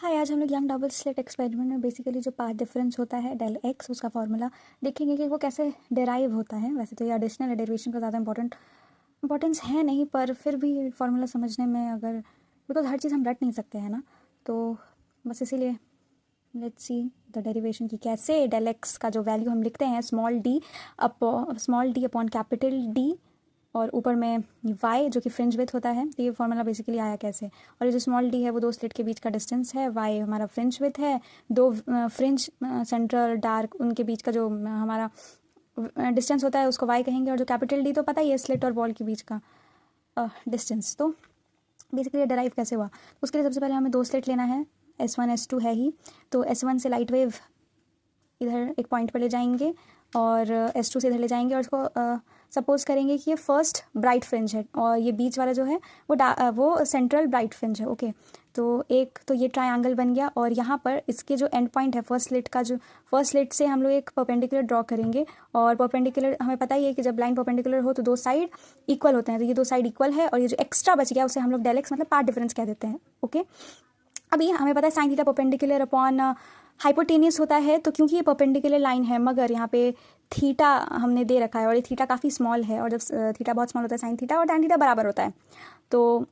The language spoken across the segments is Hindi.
हाँ, आज हम लोग यंग डबल स्लिट एक्सपेरिमेंट में बेसिकली जो पाथ डिफरेंस होता है डेल एक्स उसका फॉर्मूला देखेंगे कि वो कैसे डेराइव होता है। वैसे तो ये एडिशनल डेरिवेशन का ज़्यादा इंपॉर्टेंस है नहीं, पर फिर भी फार्मूला समझने में अगर बिकॉज हर चीज़ हम रट नहीं सकते हैं ना, तो बस इसीलिए लेट्स सी द डेरिवेशन की कैसे डेल एक्स का जो वैल्यू हम लिखते हैं small D upon capital D और ऊपर में y जो कि फ्रिंज विथ होता है। तो ये फॉर्मूला बेसिकली आया कैसे, और ये जो स्मॉल d है वो दो स्लिट के बीच का डिस्टेंस है, y हमारा फ्रिंज विथ है, दो फ्रिंज सेंट्रल डार्क उनके बीच का जो हमारा डिस्टेंस होता है उसको y कहेंगे, और जो कैपिटल D तो पता ही है स्लिट और बॉल के बीच का डिस्टेंस। तो बेसिकली डराइव कैसे हुआ, उसके लिए सबसे पहले हमें दो स्लिट लेना है, S1 S2 है ही, तो S1 से लाइट वेव इधर एक पॉइंट पर ले जाएंगे और S2 से इधर ले जाएंगे, और उसको सपोज करेंगे कि ये फर्स्ट ब्राइट फ्रिंज है और ये बीच वाला जो है वो सेंट्रल ब्राइट फ्रिंज है। ओके, तो एक तो ये ट्रायंगल बन गया, और यहाँ पर इसके जो एंड पॉइंट है फर्स्ट स्लिट से हम लोग एक परपेंडिकुलर ड्रॉ करेंगे, और परपेंडिकुलर हमें पता ही है कि जब लाइन परपेंडिकुलर हो तो दो साइड इक्वल होते हैं, तो ये दो साइड इक्वल है, और ये जो एक्स्ट्रा बच गया उसे हम लोग डेल एक्स मतलब पाथ डिफरेंस कह देते हैं। ओके, अभी हमें पता है sine theta perpendicular upon hypotenuse होता है, तो क्योंकि ये परपेंडिकुलर लाइन है मगर यहाँ पे थीटा हमने दे रखा है और ये थीटा काफ़ी स्मॉल है, और जब थीटा बहुत स्मॉल होता है साइन थीटा और टैन थीटा बराबर होता है, तो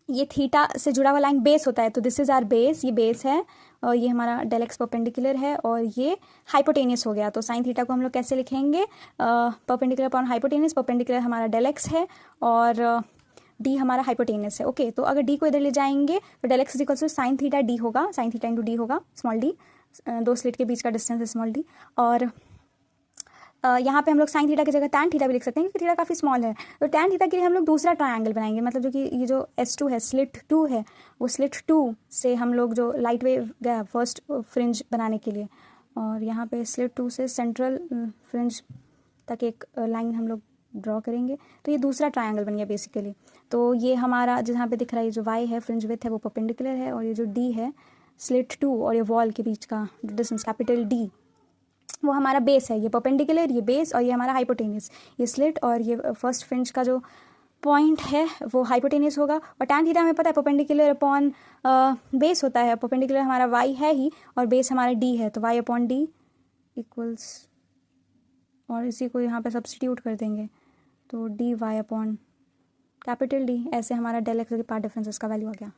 ये थीटा से जुड़ा हुआ लाइन बेस होता है, तो दिस इज आर बेस, ये बेस है और ये हमारा डेल एक्स परपेंडिकुलर है और ये हाइपोटेनियस हो गया। तो साइन थीटा को हम लोग कैसे लिखेंगे, परपेंडिकुलर अपॉन हाइपोटेनियस, परपेंडिकुलर हमारा डेल एक्स है और डी हमारा हाइपोटेनियस है। ओके, तो अगर डी को इधर ले जाएंगे तो del X equal to sine theta D होगा, साइन थीटा इंटू डी होगा, स्मॉल डी, दो स्लिट के बीच का डिस्टेंस है स्मॉल डी। और यहाँ पे हम लोग साइन थीटा की जगह टैन थीटा भी लिख सकते हैं क्योंकि थीटा काफ़ी स्मॉल है, तो टैन थीटा के लिए हम लोग दूसरा ट्रायंगल बनाएंगे, मतलब जो कि ये जो S2 है स्लिट 2 है, वो स्लिट 2 से हम लोग जो लाइट वेव गया फर्स्ट फ्रिंज बनाने के लिए, और यहाँ पे स्लिट 2 से सेंट्रल फ्रिंज तक एक लाइन हम लोग ड्रॉ करेंगे, तो ये दूसरा ट्रायंगल बन गया बेसिकली। तो ये हमारा जहाँ पे दिख रहा है ये जो y है फ्रिंज विथ है वो परपेंडिकुलर है, और ये जो d है स्लिट 2 और ये वॉल के बीच का डिस्टेंस कैपिटल D वो हमारा बेस है, ये परपेंडिकुलर ये बेस और ये हमारा हाइपोटेनियस, ये स्लिट और ये फर्स्ट फ्रिंज का जो पॉइंट है वो हाइपोटेनियस होगा। और टैन थीटा हमें पता है परपेंडिकुलर अपॉन बेस होता है, परपेंडिकुलर हमारा y है ही और बेस हमारा d है, तो y अपॉन डी इक्वल्स, और इसी को यहाँ पे सब्स्टिट्यूट कर देंगे तो dy अपॉन कैपिटल D, ऐसे हमारा डेल एक्स के पार्ट डिफरेंस का वैल्यू आ गया।